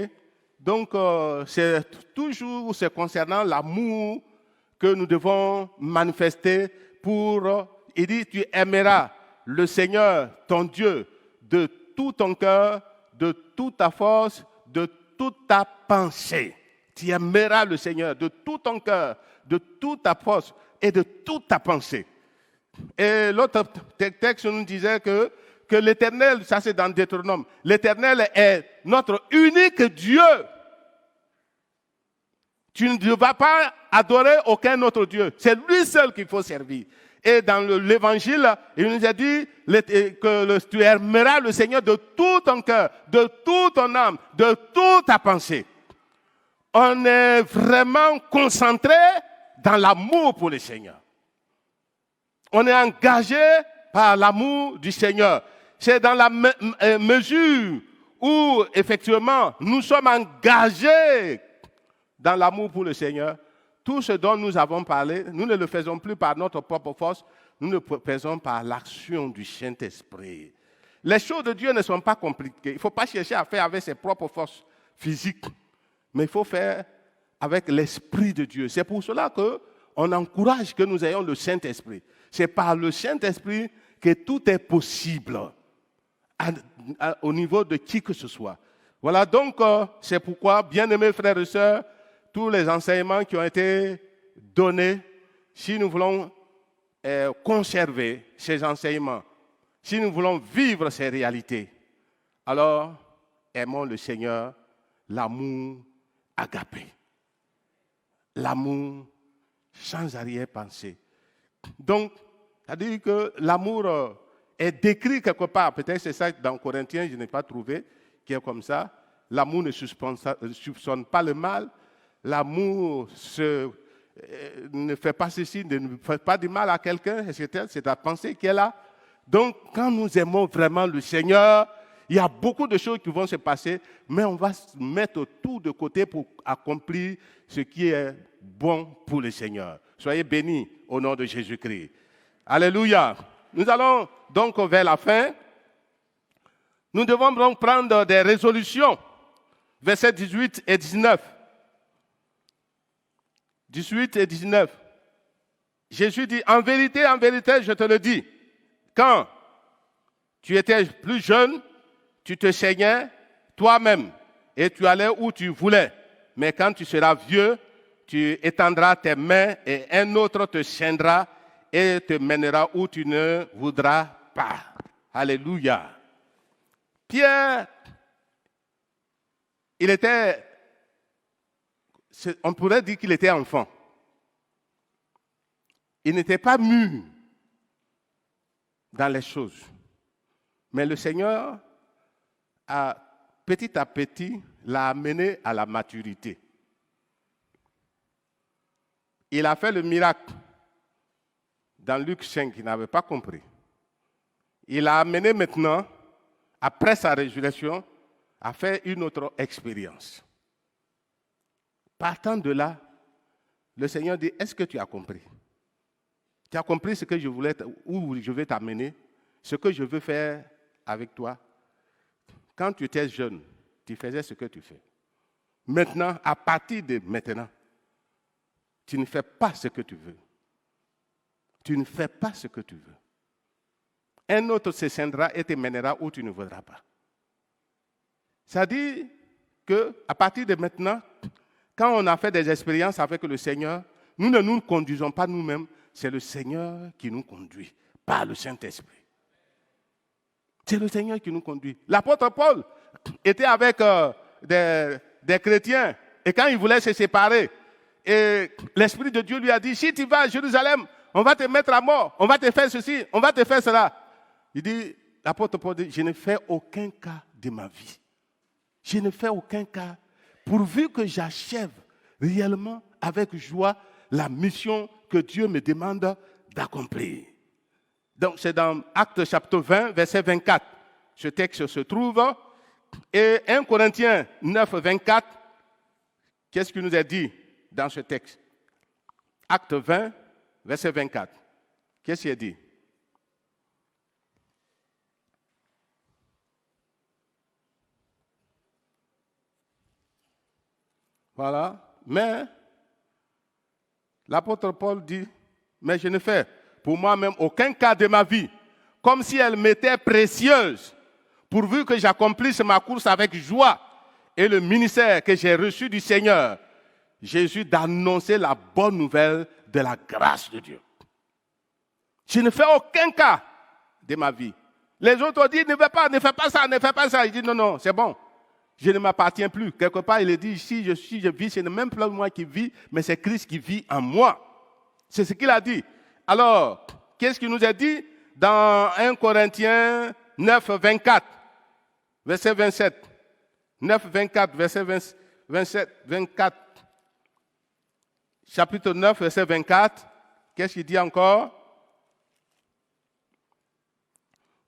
Donc, c'est concernant l'amour que nous devons manifester pour, il dit, tu aimeras le Seigneur, ton Dieu, de tout ton cœur, de toute ta force, de toute ta pensée. Tu aimeras le Seigneur de tout ton cœur, de toute ta force et de toute ta pensée. Et l'autre texte nous disait que l'Éternel, ça c'est dans Deutéronome, l'Éternel est notre unique Dieu. Tu ne vas pas adorer aucun autre Dieu. C'est lui seul qu'il faut servir. Et dans l'Évangile, il nous a dit que tu aimeras le Seigneur de tout ton cœur, de toute ton âme, de toute ta pensée. On est vraiment concentré dans l'amour pour le Seigneur. On est engagé par l'amour du Seigneur. C'est dans la mesure où, effectivement, nous sommes engagés dans l'amour pour le Seigneur. Tout ce dont nous avons parlé, nous ne le faisons plus par notre propre force, nous le faisons par l'action du Saint-Esprit. Les choses de Dieu ne sont pas compliquées. Il ne faut pas chercher à faire avec ses propres forces physiques, mais il faut faire avec l'Esprit de Dieu. C'est pour cela qu'on encourage que nous ayons le Saint-Esprit. C'est par le Saint-Esprit que tout est possible au niveau de qui que ce soit. Voilà, donc c'est pourquoi, bien-aimés frères et sœurs, tous les enseignements qui ont été donnés, si nous voulons conserver ces enseignements, si nous voulons vivre ces réalités, alors aimons le Seigneur, l'amour agapé, l'amour sans arrière-pensée. Donc, c'est-à-dire que l'amour est décrit quelque part, peut-être c'est ça dans Corinthiens, je n'ai pas trouvé, qui est comme ça. L'amour ne soupçonne pas le mal, l'amour ne fait pas ceci, ne fait pas du mal à quelqu'un, etc. C'est la pensée qui est là. Donc, quand nous aimons vraiment le Seigneur, il y a beaucoup de choses qui vont se passer, mais on va mettre tout de côté pour accomplir ce qui est bon pour le Seigneur. Soyez bénis au nom de Jésus-Christ. Alléluia. Nous allons donc vers la fin. Nous devons donc prendre des résolutions. Versets 18 et 19. 18 et 19. Jésus dit, en vérité, je te le dis, quand tu étais plus jeune, tu te saignais toi-même et tu allais où tu voulais. Mais quand tu seras vieux, tu étendras tes mains et un autre te saignera et te mènera où tu ne voudras pas. Alléluia. Pierre, on pourrait dire qu'il était enfant. Il n'était pas mûr dans les choses. Mais le Seigneur, petit à petit, l'a amené à la maturité. Il a fait le miracle dans Luc 5, il n'avait pas compris. Il l'a amené maintenant, après sa résurrection, à faire une autre expérience. Partant de là, le Seigneur dit, est-ce que tu as compris? Tu as compris ce que je voulais, où je vais t'amener, ce que je veux faire avec toi? Quand tu étais jeune, tu faisais ce que tu fais. Maintenant, à partir de maintenant, tu ne fais pas ce que tu veux. Tu ne fais pas ce que tu veux. Un autre se scindra et te mènera où tu ne voudras pas. Ça dit qu'à partir de maintenant, quand on a fait des expériences avec le Seigneur, nous ne nous conduisons pas nous-mêmes, c'est le Seigneur qui nous conduit, par le Saint-Esprit. C'est le Seigneur qui nous conduit. L'apôtre Paul était avec des chrétiens, et quand il voulait se séparer, et l'Esprit de Dieu lui a dit, si tu vas à Jérusalem, on va te mettre à mort, on va te faire ceci, on va te faire cela. Il dit, l'apôtre Paul dit, je ne fais aucun cas de ma vie. Je ne fais aucun cas, pourvu que j'achève réellement avec joie la mission que Dieu me demande d'accomplir. Donc c'est dans Actes chapitre 20, verset 24. Ce texte se trouve. Et 1 Corinthiens 9, 24, qu'est-ce qu'il nous est dit dans ce texte? Acte 20, verset 24. Qu'est-ce qu'il est dit? Voilà. Mais l'apôtre Paul dit, mais je ne fais pour moi-même aucun cas de ma vie, comme si elle m'était précieuse, pourvu que j'accomplisse ma course avec joie et le ministère que j'ai reçu du Seigneur, Jésus, d'annoncer la bonne nouvelle de la grâce de Dieu. Je ne fais aucun cas de ma vie. Les autres ont dit, ne fais pas ça, ne fais pas ça. Il dit, non, non, c'est bon. Je ne m'appartiens plus. Quelque part, il dit, si je vis, ce n'est même pas moi qui vis, mais c'est Christ qui vit en moi. C'est ce qu'il a dit. Alors, qu'est-ce qu'il nous a dit dans 1 Corinthiens 9, 24, verset 27. 9, 24, verset 27, 24. Chapitre 9, verset 24. Qu'est-ce qu'il dit encore?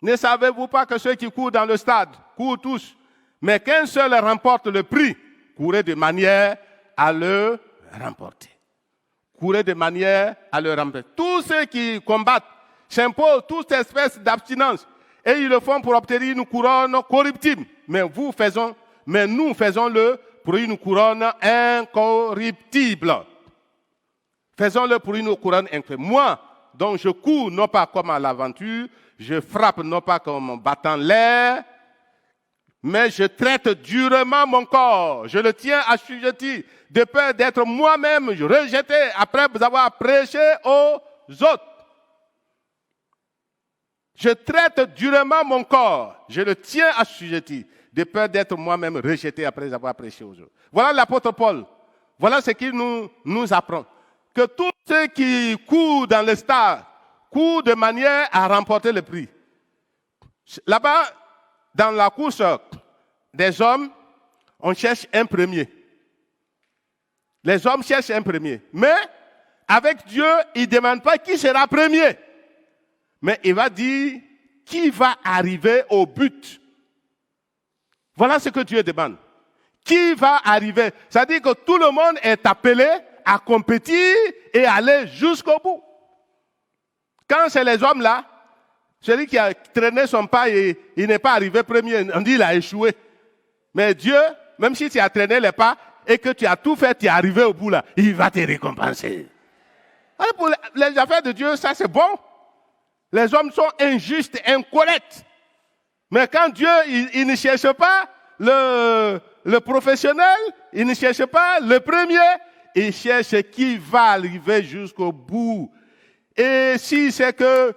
Ne savez-vous pas que ceux qui courent dans le stade courent tous, mais qu'un seul remporte le prix? Courez de manière à le remporter. Courez de manière à le remporter. Tous ceux qui combattent s'imposent toute espèce d'abstinence et ils le font pour obtenir une couronne corruptible. Mais nous faisons-le pour une couronne incorruptible. Faisons-le pour une couronne incorruptible. Moi, donc je cours non pas comme à l'aventure, je frappe non pas comme en battant l'air, mais je traite durement mon corps. Je le tiens assujetti de peur d'être moi-même rejeté après avoir prêché aux autres. Je traite durement mon corps. Je le tiens assujetti de peur d'être moi-même rejeté après avoir prêché aux autres. Voilà l'apôtre Paul. Voilà ce qu'il nous apprend. Que tous ceux qui courent dans le stade courent de manière à remporter le prix. Là-bas, dans la course des hommes, on cherche un premier. Les hommes cherchent un premier. Mais avec Dieu, il ne demande pas qui sera premier. Mais il va dire qui va arriver au but. Voilà ce que Dieu demande. Qui va arriver? C'est-à-dire que tout le monde est appelé à compétir et aller jusqu'au bout. Quand c'est les hommes là, celui qui a traîné son pas et il n'est pas arrivé premier, on dit qu'il a échoué. Mais Dieu, même si tu as traîné les pas et que tu as tout fait, tu es arrivé au bout là, il va te récompenser. Alors pour les affaires de Dieu, ça c'est bon. Les hommes sont injustes, incorrects. Mais quand Dieu, il ne cherche pas le professionnel, il ne cherche pas le premier, il cherche qui va arriver jusqu'au bout. Et si c'est que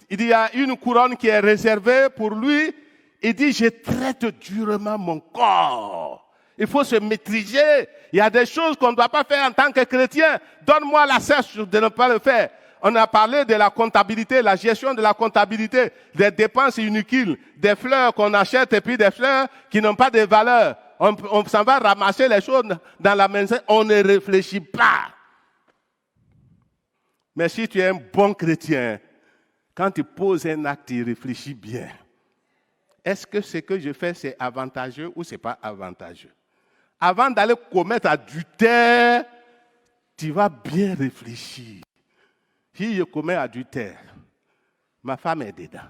il y a une couronne qui est réservée pour lui, il dit, je traite durement mon corps. Il faut se maîtriser. Il y a des choses qu'on ne doit pas faire en tant que chrétien. Donne-moi la cesse de ne pas le faire. On a parlé de la comptabilité, la gestion de la comptabilité, des dépenses inutiles, des fleurs qu'on achète et puis des fleurs qui n'ont pas de valeur. On s'en va ramasser les choses dans la maison, on ne réfléchit pas. Mais si tu es un bon chrétien, quand tu poses un acte, tu réfléchis bien. Est-ce que ce que je fais, c'est avantageux ou ce n'est pas avantageux? Avant d'aller commettre adultère, tu vas bien réfléchir. Si je commets adultère, ma femme est dedans.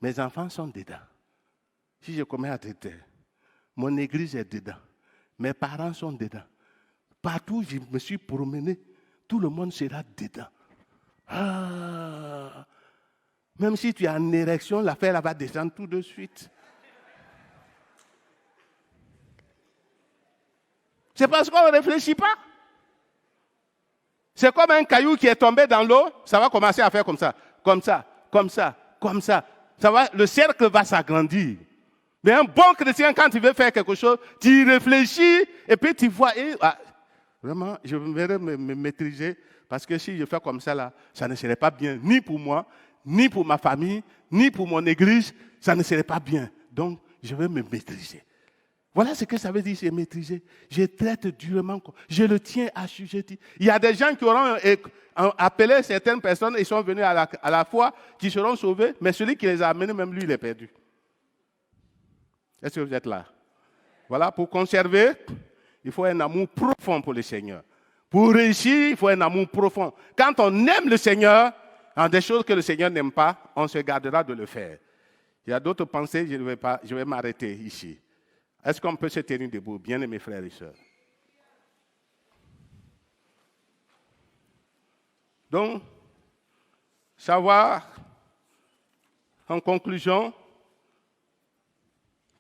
Mes enfants sont dedans. Si je commets adultère, mon église est dedans. Mes parents sont dedans. Partout où je me suis promené, tout le monde sera dedans. Ah, même si tu es en érection, l'affaire va descendre tout de suite. C'est parce qu'on ne réfléchit pas. C'est comme un caillou qui est tombé dans l'eau, ça va commencer à faire comme ça, comme ça, comme ça, comme ça. Le cercle va s'agrandir. Mais un bon chrétien, quand il veut faire quelque chose, tu réfléchis et puis tu vois, vraiment, je vais me maîtriser parce que si je fais comme ça, là, ça ne serait pas bien, ni pour moi, ni pour ma famille, ni pour mon église, ça ne serait pas bien. Donc, je vais me maîtriser. Voilà ce que ça veut dire, c'est maîtriser. Je traite durement, je le tiens assujetti. Il y a des gens qui auront appelé certaines personnes, ils sont venus à la foi, qui seront sauvés, mais celui qui les a amenés, même lui, il est perdu. Est-ce que vous êtes là? Voilà, pour conserver, il faut un amour profond pour le Seigneur. Pour réussir, il faut un amour profond. Quand on aime le Seigneur, en des choses que le Seigneur n'aime pas, on se gardera de le faire. Il y a d'autres pensées, je vais m'arrêter ici. Est-ce qu'on peut se tenir debout, bien-aimés frères et sœurs? Donc, savoir, en conclusion,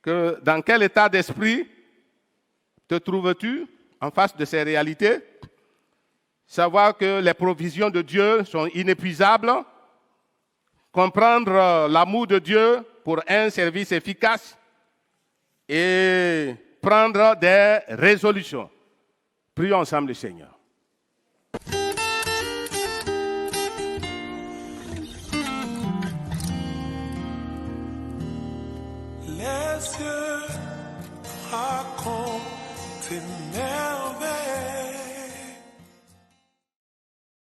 que dans quel état d'esprit te trouves-tu en face de ces réalités? Savoir que les provisions de Dieu sont inépuisables, comprendre l'amour de Dieu pour un service efficace et prendre des résolutions. Prions ensemble le Seigneur. Les yeux racontent tes